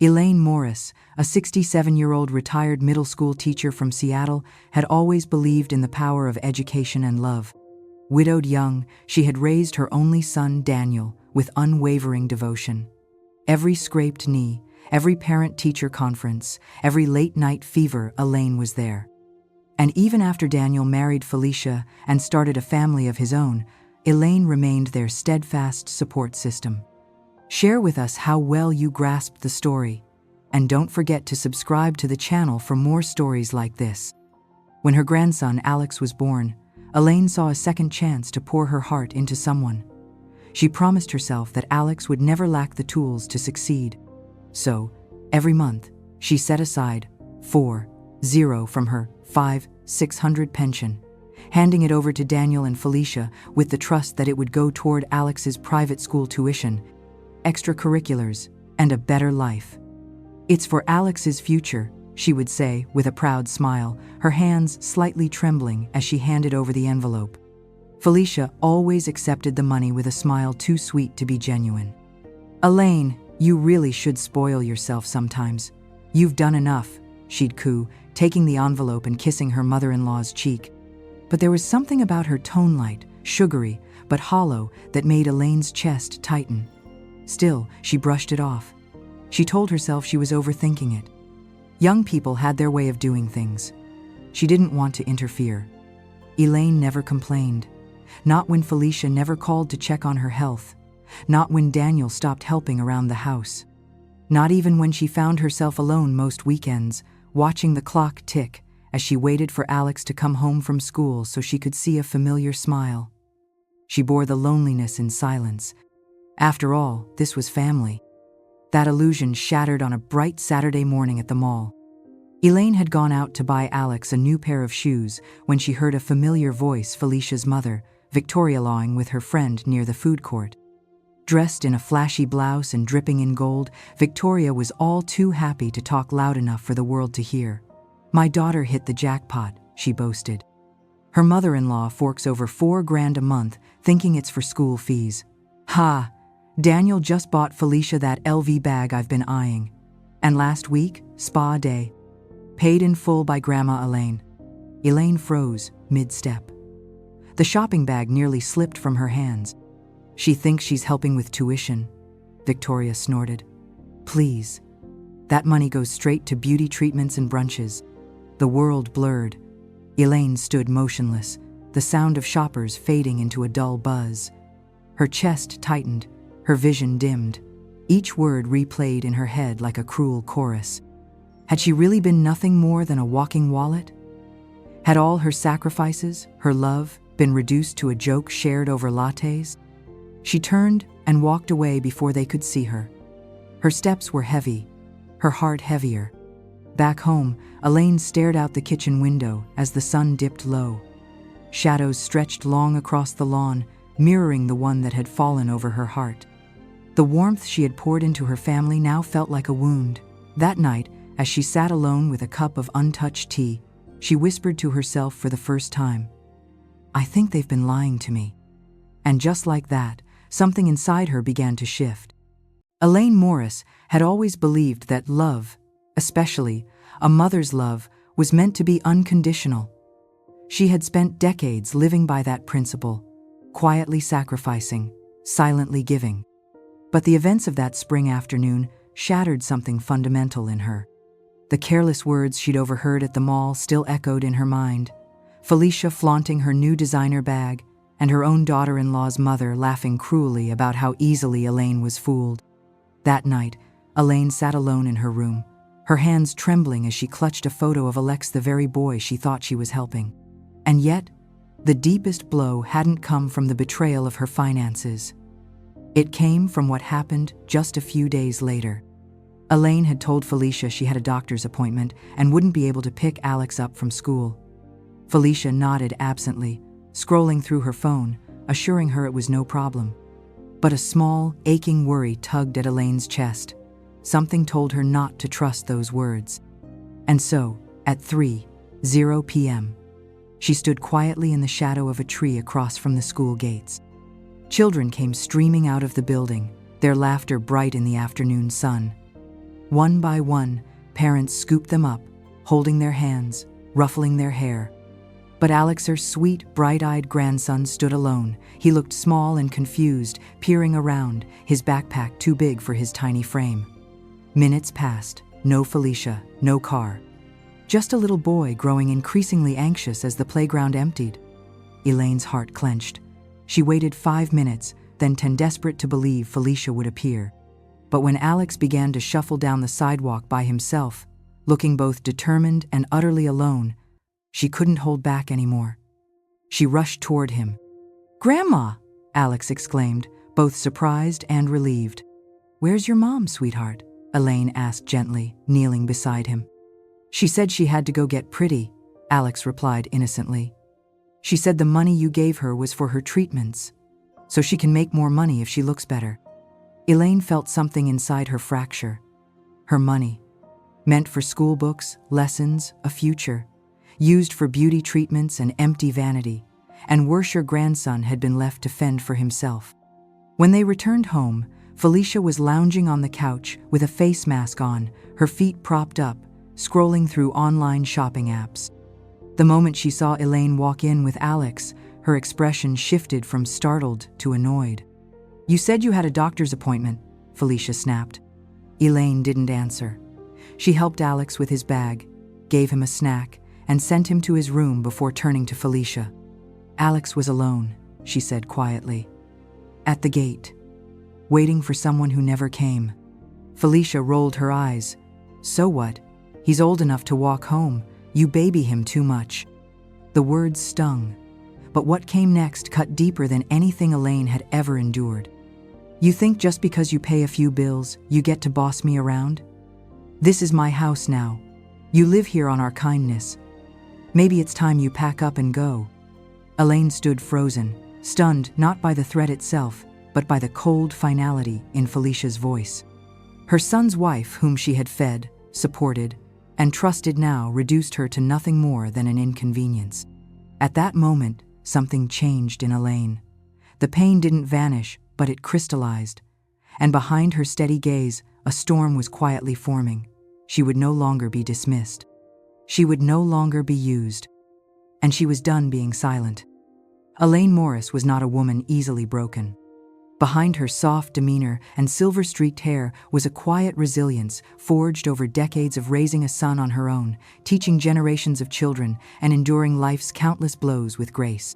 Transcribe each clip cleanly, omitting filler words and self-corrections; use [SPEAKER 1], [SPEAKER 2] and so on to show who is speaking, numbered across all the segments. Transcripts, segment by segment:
[SPEAKER 1] Elaine Morris, a 67-year-old retired middle school teacher from Seattle, had always believed in the power of education and love. Widowed young, she had raised her only son, Daniel, with unwavering devotion. Every scraped knee, every parent-teacher conference, every late-night fever, Elaine was there. And even after Daniel married Felicia and started a family of his own, Elaine remained their steadfast support system. Share with us how well you grasped the story, and don't forget to subscribe to the channel for more stories like this. When her grandson Alex was born, Elaine saw a second chance to pour her heart into someone. She promised herself that Alex would never lack the tools to succeed. So, every month, she set aside $40 from her $500-600 pension, handing it over to Daniel and Felicia with the trust that it would go toward Alex's private school tuition, extracurriculars, and a better life. "It's for Alex's future," she would say with a proud smile, her hands slightly trembling as she handed over the envelope. Felicia always accepted the money with a smile too sweet to be genuine. "Elaine, you really should spoil yourself sometimes. You've done enough," she'd coo, taking the envelope and kissing her mother-in-law's cheek. But there was something about her tone, light, sugary, but hollow, that made Elaine's chest tighten. Still, she brushed it off. She told herself she was overthinking it. Young people had their way of doing things. She didn't want to interfere. Elaine never complained. Not when Felicia never called to check on her health. Not when Daniel stopped helping around the house. Not even when she found herself alone most weekends, watching the clock tick as she waited for Alex to come home from school so she could see a familiar smile. She bore the loneliness in silence. After all, this was family. That illusion shattered on a bright Saturday morning at the mall. Elaine had gone out to buy Alex a new pair of shoes when she heard a familiar voice, Felicia's mother, Victoria, lawing with her friend near the food court. Dressed in a flashy blouse and dripping in gold, Victoria was all too happy to talk loud enough for the world to hear. "My daughter hit the jackpot," she boasted. Her mother-in-law forks over $4,000 a month, thinking it's for school fees. "Ha! Daniel just bought Felicia that LV bag I've been eyeing. And last week, spa day. Paid in full by Grandma Elaine." Elaine froze, mid-step. The shopping bag nearly slipped from her hands. "She thinks she's helping with tuition," Victoria snorted. "Please. That money goes straight to beauty treatments and brunches." The world blurred. Elaine stood motionless, the sound of shoppers fading into a dull buzz. Her chest tightened, her vision dimmed. Each word replayed in her head like a cruel chorus. Had she really been nothing more than a walking wallet? Had all her sacrifices, her love, been reduced to a joke shared over lattes? She turned and walked away before they could see her. Her steps were heavy, her heart heavier. Back home, Elaine stared out the kitchen window as the sun dipped low. Shadows stretched long across the lawn, mirroring the one that had fallen over her heart. The warmth she had poured into her family now felt like a wound. That night, as she sat alone with a cup of untouched tea, she whispered to herself for the first time, "I think they've been lying to me." And just like that, something inside her began to shift. Elaine Morris had always believed that love, especially a mother's love, was meant to be unconditional. She had spent decades living by that principle, quietly sacrificing, silently giving. But the events of that spring afternoon shattered something fundamental in her. The careless words she'd overheard at the mall still echoed in her mind. Felicia flaunting her new designer bag, and her own daughter-in-law's mother laughing cruelly about how easily Elaine was fooled. That night, Elaine sat alone in her room, her hands trembling as she clutched a photo of Alex, the very boy she thought she was helping. And yet, the deepest blow hadn't come from the betrayal of her finances. It came from what happened just a few days later. Elaine had told Felicia she had a doctor's appointment and wouldn't be able to pick Alex up from school. Felicia nodded absently, scrolling through her phone, assuring her it was no problem. But a small, aching worry tugged at Elaine's chest. Something told her not to trust those words. And so, at 3:00 p.m., she stood quietly in the shadow of a tree across from the school gates. Children came streaming out of the building, their laughter bright in the afternoon sun. One by one, parents scooped them up, holding their hands, ruffling their hair. But Alex's sweet, bright-eyed grandson stood alone. He looked small and confused, peering around, his backpack too big for his tiny frame. Minutes passed. No Felicia, no car. Just a little boy growing increasingly anxious as the playground emptied. Elaine's heart clenched. She waited 5 minutes, then 10, desperate to believe Felicia would appear. But when Alex began to shuffle down the sidewalk by himself, looking both determined and utterly alone, she couldn't hold back anymore. She rushed toward him. "Grandma!" Alex exclaimed, both surprised and relieved. "Where's your mom, sweetheart?" Elaine asked gently, kneeling beside him. "She said she had to go get pretty," Alex replied innocently. "She said the money you gave her was for her treatments, so she can make more money if she looks better." Elaine felt something inside her fracture. Her money, meant for school books, lessons, a future, used for beauty treatments and empty vanity, and worse, her grandson had been left to fend for himself. When they returned home, Felicia was lounging on the couch with a face mask on, her feet propped up, scrolling through online shopping apps. The moment she saw Elaine walk in with Alex, her expression shifted from startled to annoyed. "You said you had a doctor's appointment," Felicia snapped. Elaine didn't answer. She helped Alex with his bag, gave him a snack, and sent him to his room before turning to Felicia. Alex was alone, she said quietly. At the gate, waiting for someone who never came. Felicia rolled her eyes. "So what? He's old enough to walk home. You baby him too much." The words stung, but what came next cut deeper than anything Elaine had ever endured. "You think just because you pay a few bills, you get to boss me around? This is my house now. You live here on our kindness. Maybe it's time you pack up and go." Elaine stood frozen, stunned not by the threat itself, but by the cold finality in Felicia's voice. Her son's wife, whom she had fed, supported, and trusted, now reduced her to nothing more than an inconvenience. At that moment, something changed in Elaine. The pain didn't vanish, but it crystallized, and behind her steady gaze, a storm was quietly forming. She would no longer be dismissed. She would no longer be used. And she was done being silent. Elaine Morris was not a woman easily broken. Behind her soft demeanor and silver-streaked hair was a quiet resilience forged over decades of raising a son on her own, teaching generations of children, and enduring life's countless blows with grace.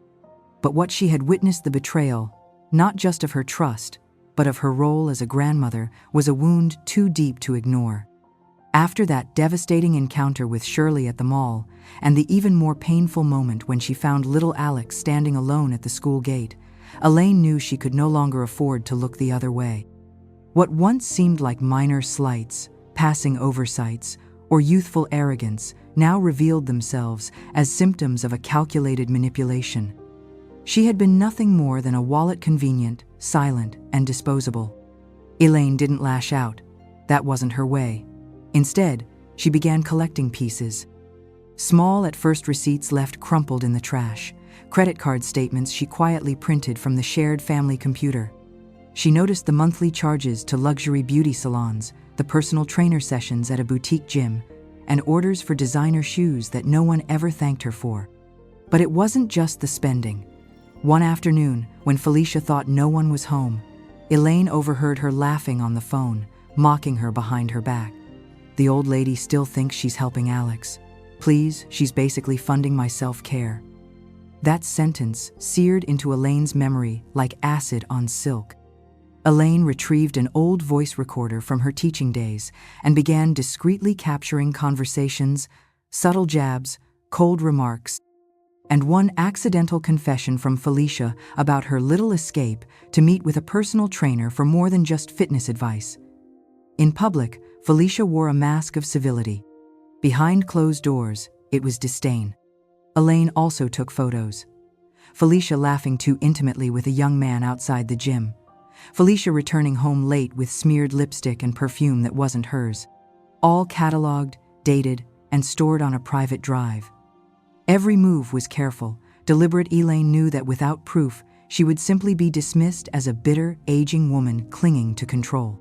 [SPEAKER 1] But what she had witnessed, the betrayal, not just of her trust, but of her role as a grandmother, was a wound too deep to ignore. After that devastating encounter with Shirley at the mall, and the even more painful moment when she found little Alex standing alone at the school gate, Elaine knew she could no longer afford to look the other way. What once seemed like minor slights, passing oversights, or youthful arrogance now revealed themselves as symptoms of a calculated manipulation. She had been nothing more than a wallet, convenient, silent, and disposable. Elaine didn't lash out. That wasn't her way. Instead, she began collecting pieces. Small at first, receipts left crumpled in the trash, credit card statements she quietly printed from the shared family computer. She noticed the monthly charges to luxury beauty salons, the personal trainer sessions at a boutique gym, and orders for designer shoes that no one ever thanked her for. But it wasn't just the spending. One afternoon, when Felicia thought no one was home, Elaine overheard her laughing on the phone, mocking her behind her back. "The old lady still thinks she's helping Alex. Please, she's basically funding my self-care." That sentence seared into Elaine's memory like acid on silk. Elaine retrieved an old voice recorder from her teaching days and began discreetly capturing conversations, subtle jabs, cold remarks, and one accidental confession from Felicia about her little escape to meet with a personal trainer for more than just fitness advice. In public, Felicia wore a mask of civility. Behind closed doors, it was disdain. Elaine also took photos. Felicia laughing too intimately with a young man outside the gym. Felicia returning home late with smeared lipstick and perfume that wasn't hers. All cataloged, dated, and stored on a private drive. Every move was careful, deliberate. Elaine knew that without proof, she would simply be dismissed as a bitter, aging woman clinging to control.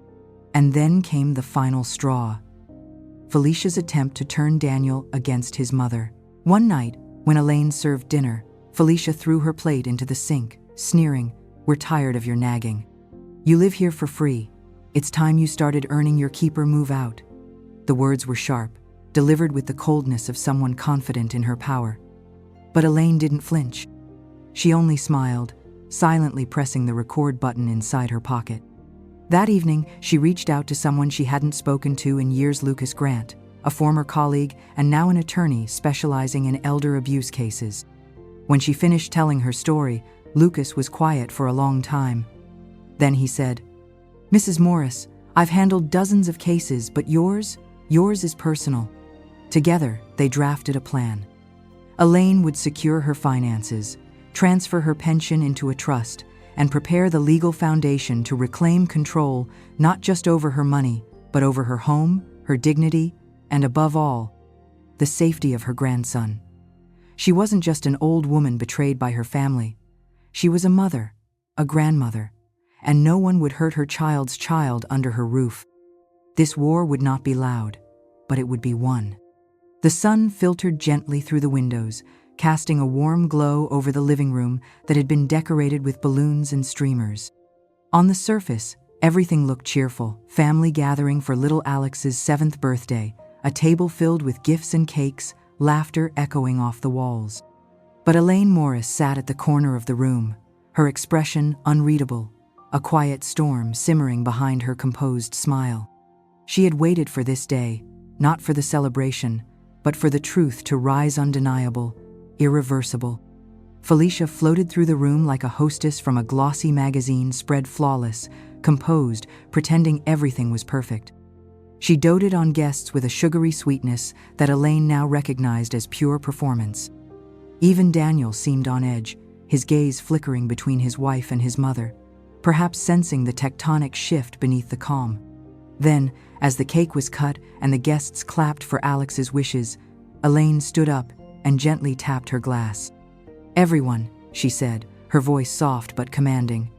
[SPEAKER 1] And then came the final straw. Felicia's attempt to turn Daniel against his mother. One night, when Elaine served dinner, Felicia threw her plate into the sink, sneering, "We're tired of your nagging. You live here for free. It's time you started earning your keep or move out." The words were sharp, delivered with the coldness of someone confident in her power. But Elaine didn't flinch. She only smiled, silently pressing the record button inside her pocket. That evening, she reached out to someone she hadn't spoken to in years, Lucas Grant, a former colleague and now an attorney specializing in elder abuse cases. When she finished telling her story, Lucas was quiet for a long time. Then he said, "Mrs. Morris, I've handled dozens of cases, but yours is personal." Together, they drafted a plan. Elaine would secure her finances, transfer her pension into a trust, and prepare the legal foundation to reclaim control not just over her money, but over her home, her dignity, and above all, the safety of her grandson. She wasn't just an old woman betrayed by her family. She was a mother, a grandmother, and no one would hurt her child's child under her roof. This war would not be loud, but it would be won. The sun filtered gently through the windows, casting a warm glow over the living room that had been decorated with balloons and streamers. On the surface, everything looked cheerful: family gathering for little Alex's 7th birthday, a table filled with gifts and cakes, laughter echoing off the walls. But Elaine Morris sat at the corner of the room, her expression unreadable, a quiet storm simmering behind her composed smile. She had waited for this day, not for the celebration, but for the truth to rise undeniable, irreversible. Felicia floated through the room like a hostess from a glossy magazine, spread flawless, composed, pretending everything was perfect. She doted on guests with a sugary sweetness that Elaine now recognized as pure performance. Even Daniel seemed on edge, his gaze flickering between his wife and his mother, perhaps sensing the tectonic shift beneath the calm. Then, as the cake was cut and the guests clapped for Alex's wishes, Elaine stood up and gently tapped her glass. "Everyone," she said, her voice soft but commanding,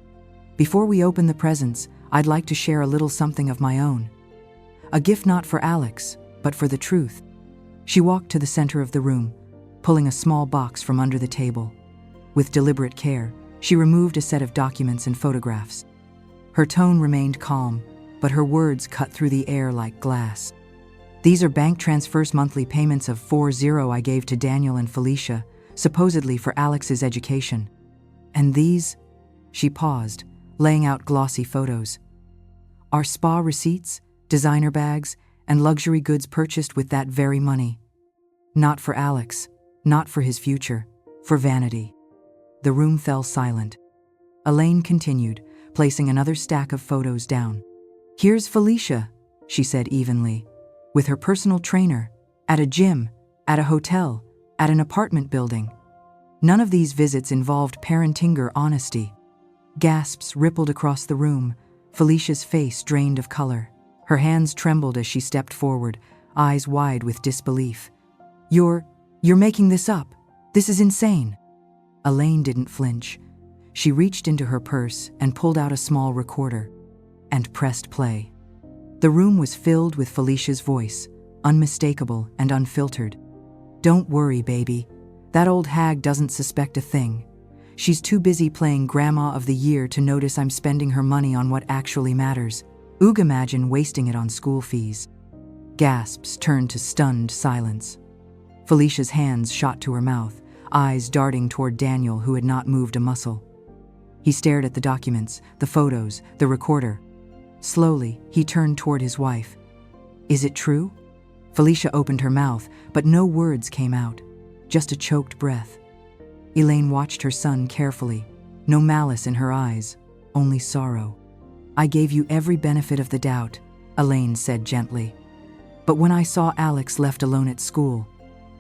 [SPEAKER 1] "before we open the presents, I'd like to share a little something of my own. A gift not for Alex, but for the truth." She walked to the center of the room, pulling a small box from under the table. With deliberate care, she removed a set of documents and photographs. Her tone remained calm, but her words cut through the air like glass. "These are bank transfers, monthly payments of $40 I gave to Daniel and Felicia, supposedly for Alex's education. And these," she paused, laying out glossy photos, "are spa receipts, designer bags, and luxury goods purchased with that very money. Not for Alex, not for his future, for vanity." The room fell silent. Elaine continued, placing another stack of photos down. "Here's Felicia," she said evenly, "with her personal trainer, at a gym, at a hotel, at an apartment building. None of these visits involved parenting or honesty." Gasps rippled across the room, Felicia's face drained of color. Her hands trembled as she stepped forward, eyes wide with disbelief. You're making this up. This is insane." Elaine didn't flinch. She reached into her purse and pulled out a small recorder and pressed play. The room was filled with Felicia's voice, unmistakable and unfiltered. "Don't worry, baby. That old hag doesn't suspect a thing. She's too busy playing Grandma of the Year to notice I'm spending her money on what actually matters. Oog, imagine wasting it on school fees." Gasps turned to stunned silence. Felicia's hands shot to her mouth, eyes darting toward Daniel, who had not moved a muscle. He stared at the documents, the photos, the recorder. Slowly, he turned toward his wife. "Is it true?" Felicia opened her mouth, but no words came out, just a choked breath. Elaine watched her son carefully, no malice in her eyes, only sorrow. "I gave you every benefit of the doubt," Elaine said gently. "But when I saw Alex left alone at school,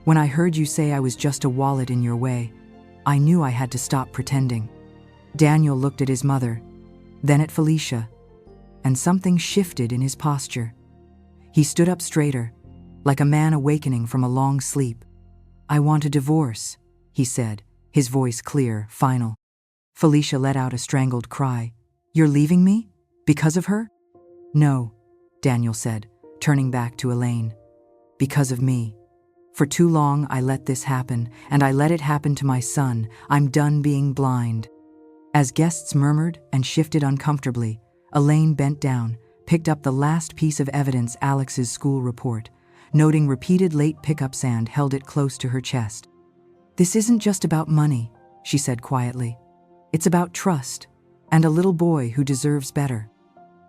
[SPEAKER 1] when I heard you say I was just a wallet in your way, I knew I had to stop pretending." Daniel looked at his mother, then at Felicia, and something shifted in his posture. He stood up straighter, like a man awakening from a long sleep. "I want a divorce," he said, his voice clear, final. Felicia let out a strangled cry. "You're leaving me? Because of her?" "No," Daniel said, turning back to Elaine. Because of me. For too long I let this happen, and I let it happen to my son. I'm done being blind." As guests murmured and shifted uncomfortably, Elaine bent down, picked up the last piece of evidence, Alex's school report, noting repeated late pickups, and held it close to her chest. "This isn't just about money," she said quietly. "It's about trust, and a little boy who deserves better."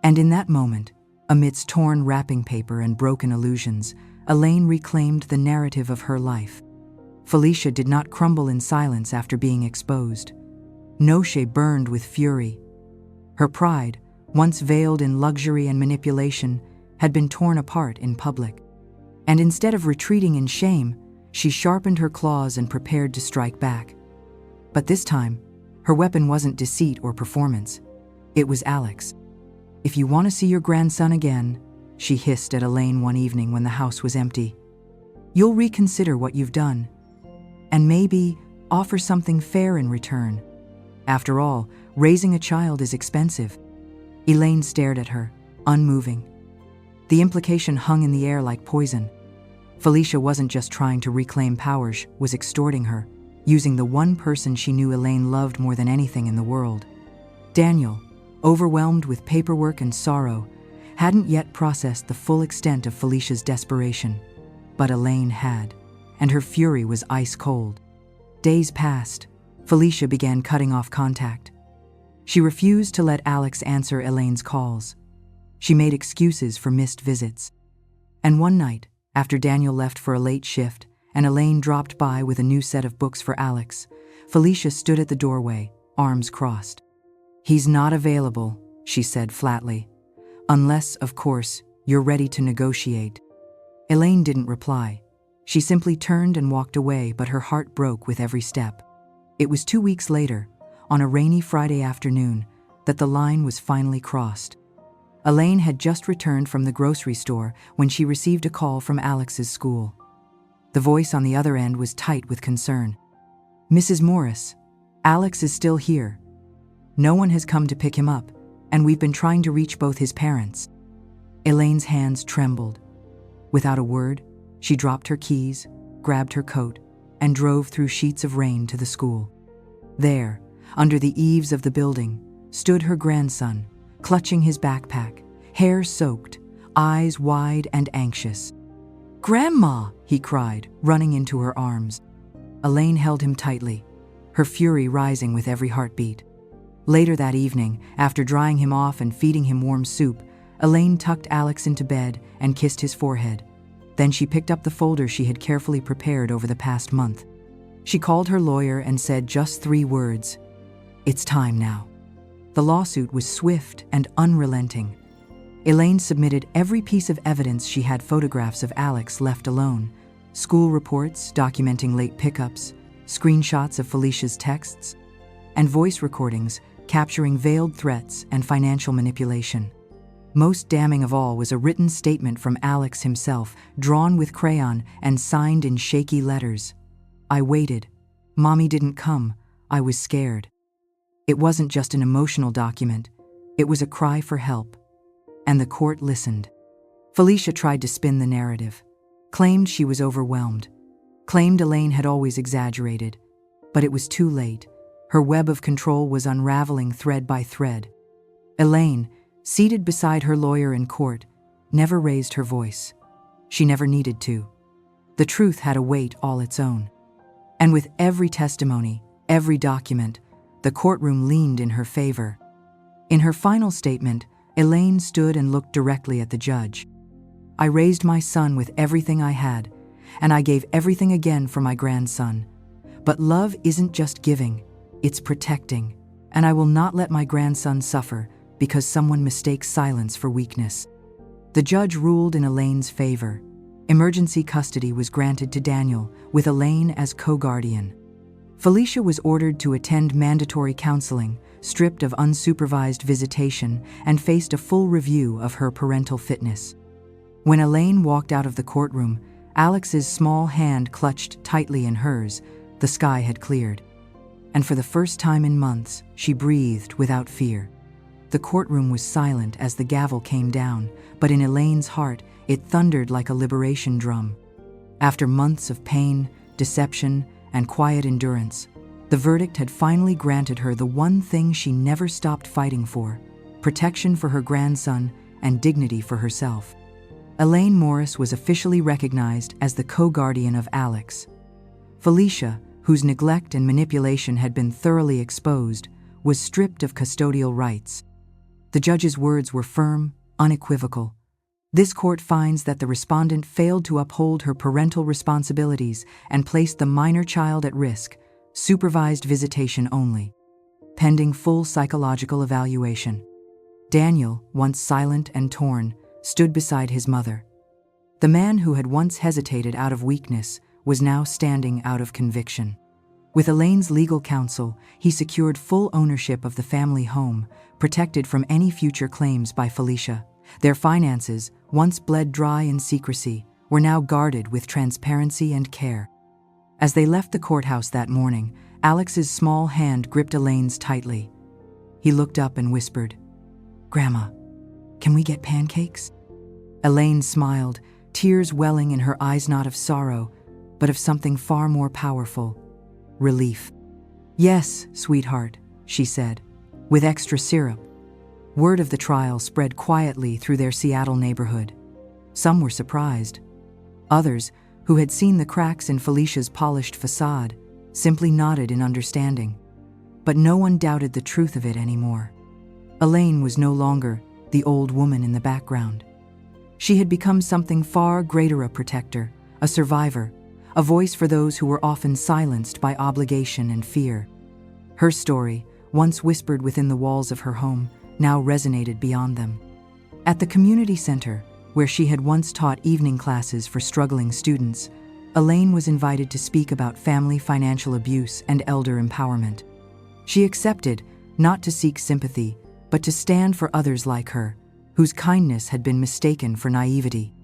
[SPEAKER 1] And in that moment, amidst torn wrapping paper and broken illusions, Elaine reclaimed the narrative of her life. Felicia did not crumble in silence after being exposed. Noche burned with fury. Her pride, once veiled in luxury and manipulation, had been torn apart in public. And instead of retreating in shame, she sharpened her claws and prepared to strike back. But this time, her weapon wasn't deceit or performance. It was Alex. "If you want to see your grandson again," she hissed at Elaine one evening when the house was empty, "you'll reconsider what you've done. And maybe offer something fair in return. After all, raising a child is expensive." Elaine stared at her, unmoving. The implication hung in the air like poison. Felicia wasn't just trying to reclaim power, she was extorting her, using the one person she knew Elaine loved more than anything in the world. Daniel, overwhelmed with paperwork and sorrow, hadn't yet processed the full extent of Felicia's desperation. But Elaine had, and her fury was ice cold. Days passed. Felicia began cutting off contact. She refused to let Alex answer Elaine's calls. She made excuses for missed visits. And one night, after Daniel left for a late shift and Elaine dropped by with a new set of books for Alex, Felicia stood at the doorway, arms crossed. "He's not available," she said flatly. "Unless, of course, you're ready to negotiate." Elaine didn't reply. She simply turned and walked away, but her heart broke with every step. It was 2 weeks later, on a rainy Friday afternoon, that the line was finally crossed. Elaine had just returned from the grocery store when she received a call from Alex's school. The voice on the other end was tight with concern. "Mrs. Morris, Alex is still here. No one has come to pick him up, and we've been trying to reach both his parents." Elaine's hands trembled. Without a word, she dropped her keys, grabbed her coat, and drove through sheets of rain to the school. There, under the eaves of the building, stood her grandson, clutching his backpack, hair soaked, eyes wide and anxious. "Grandma!" he cried, running into her arms. Elaine held him tightly, her fury rising with every heartbeat. Later that evening, after drying him off and feeding him warm soup, Elaine tucked Alex into bed and kissed his forehead. Then she picked up the folder she had carefully prepared over the past month. She called her lawyer and said just 3 words: "It's time now." The lawsuit was swift and unrelenting. Elaine submitted every piece of evidence she had: photographs of Alex left alone, school reports documenting late pickups, screenshots of Felicia's texts, and voice recordings capturing veiled threats and financial manipulation. Most damning of all was a written statement from Alex himself, drawn with crayon and signed in shaky letters. "I waited. Mommy didn't come. I was scared." It wasn't just an emotional document. It was a cry for help. And the court listened. Felicia tried to spin the narrative, claimed she was overwhelmed, claimed Elaine had always exaggerated. But it was too late. Her web of control was unraveling thread by thread. Elaine, seated beside her lawyer in court, never raised her voice. She never needed to. The truth had a weight all its own. And with every testimony, every document, the courtroom leaned in her favor. In her final statement, Elaine stood and looked directly at the judge. "I raised my son with everything I had, and I gave everything again for my grandson. But love isn't just giving, it's protecting, and I will not let my grandson suffer because someone mistakes silence for weakness." The judge ruled in Elaine's favor. Emergency custody was granted to Daniel, with Elaine as co-guardian. Felicia was ordered to attend mandatory counseling, stripped of unsupervised visitation, and faced a full review of her parental fitness. When Elaine walked out of the courtroom, Alex's small hand clutched tightly in hers. The sky had cleared. And for the first time in months, she breathed without fear. The courtroom was silent as the gavel came down, but in Elaine's heart, it thundered like a liberation drum. After months of pain, deception, and quiet endurance, the verdict had finally granted her the one thing she never stopped fighting for: protection for her grandson and dignity for herself. Elaine Morris was officially recognized as the co-guardian of Alex. Felicia, whose neglect and manipulation had been thoroughly exposed, was stripped of custodial rights. The judge's words were firm, unequivocal. This court finds that the respondent failed to uphold her parental responsibilities and placed the minor child at risk, supervised visitation only, pending full psychological evaluation. Daniel, once silent and torn, stood beside his mother. The man who had once hesitated out of weakness was now standing out of conviction. With Elaine's legal counsel, he secured full ownership of the family home, protected from any future claims by Felicia. Their finances, once bled dry in secrecy, were now guarded with transparency and care. As they left the courthouse that morning, Alex's small hand gripped Elaine's tightly. He looked up and whispered, "Grandma, can we get pancakes?" Elaine smiled, tears welling in her eyes, not of sorrow, but of something far more powerful: relief. "Yes, sweetheart," she said, "with extra syrup." Word of the trial spread quietly through their Seattle neighborhood. Some were surprised. Others, who had seen the cracks in Felicia's polished facade, simply nodded in understanding. But no one doubted the truth of it anymore. Elaine was no longer the old woman in the background. She had become something far greater: a protector, a survivor, a voice for those who were often silenced by obligation and fear. Her story, once whispered within the walls of her home, now resonated beyond them. At the community center, where she had once taught evening classes for struggling students, Elaine was invited to speak about family financial abuse and elder empowerment. She accepted, not to seek sympathy, but to stand for others like her, whose kindness had been mistaken for naivety.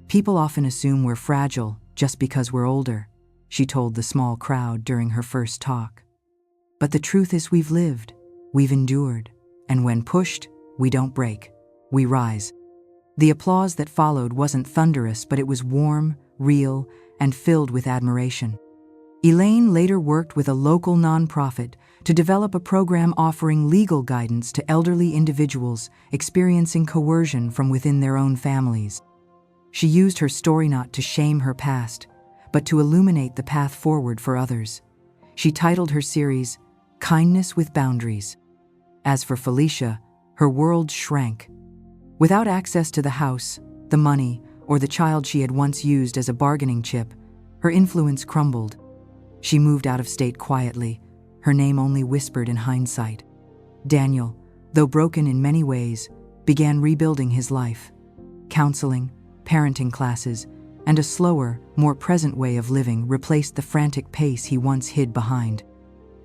[SPEAKER 1] "People often assume we're fragile just because we're older," she told the small crowd during her first talk. "But the truth is, we've lived, we've endured, and when pushed, we don't break, we rise." The applause that followed wasn't thunderous, but it was warm, real, and filled with admiration. Elaine later worked with a local nonprofit to develop a program offering legal guidance to elderly individuals experiencing coercion from within their own families. She used her story not to shame her past, but to illuminate the path forward for others. She titled her series, "Kindness with Boundaries." As for Felicia, her world shrank. Without access to the house, the money, or the child she had once used as a bargaining chip, her influence crumbled. She moved out of state quietly, her name only whispered in hindsight. Daniel, though broken in many ways, began rebuilding his life. Counseling, parenting classes, and a slower, more present way of living replaced the frantic pace he once hid behind.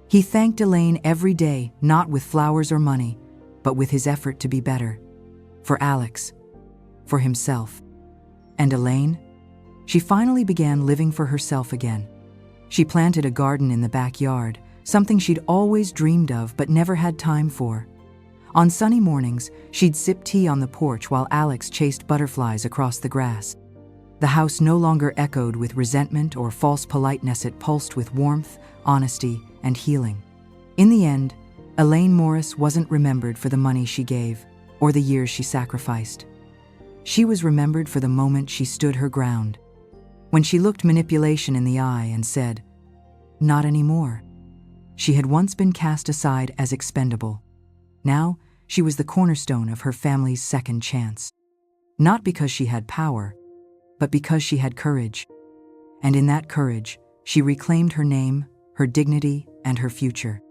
[SPEAKER 1] He thanked Elaine every day, not with flowers or money, but with his effort to be better. For Alex, for himself. And Elaine? She finally began living for herself again. She planted a garden in the backyard, something she'd always dreamed of but never had time for. On sunny mornings, she'd sip tea on the porch while Alex chased butterflies across the grass. The house no longer echoed with resentment or false politeness, it pulsed with warmth, honesty, and healing. In the end, Elaine Morris wasn't remembered for the money she gave or the years she sacrificed. She was remembered for the moment she stood her ground. When she looked manipulation in the eye and said, "Not anymore." She had once been cast aside as expendable. Now, she was the cornerstone of her family's second chance. Not because she had power, but because she had courage. And in that courage, she reclaimed her name, her dignity, and her future.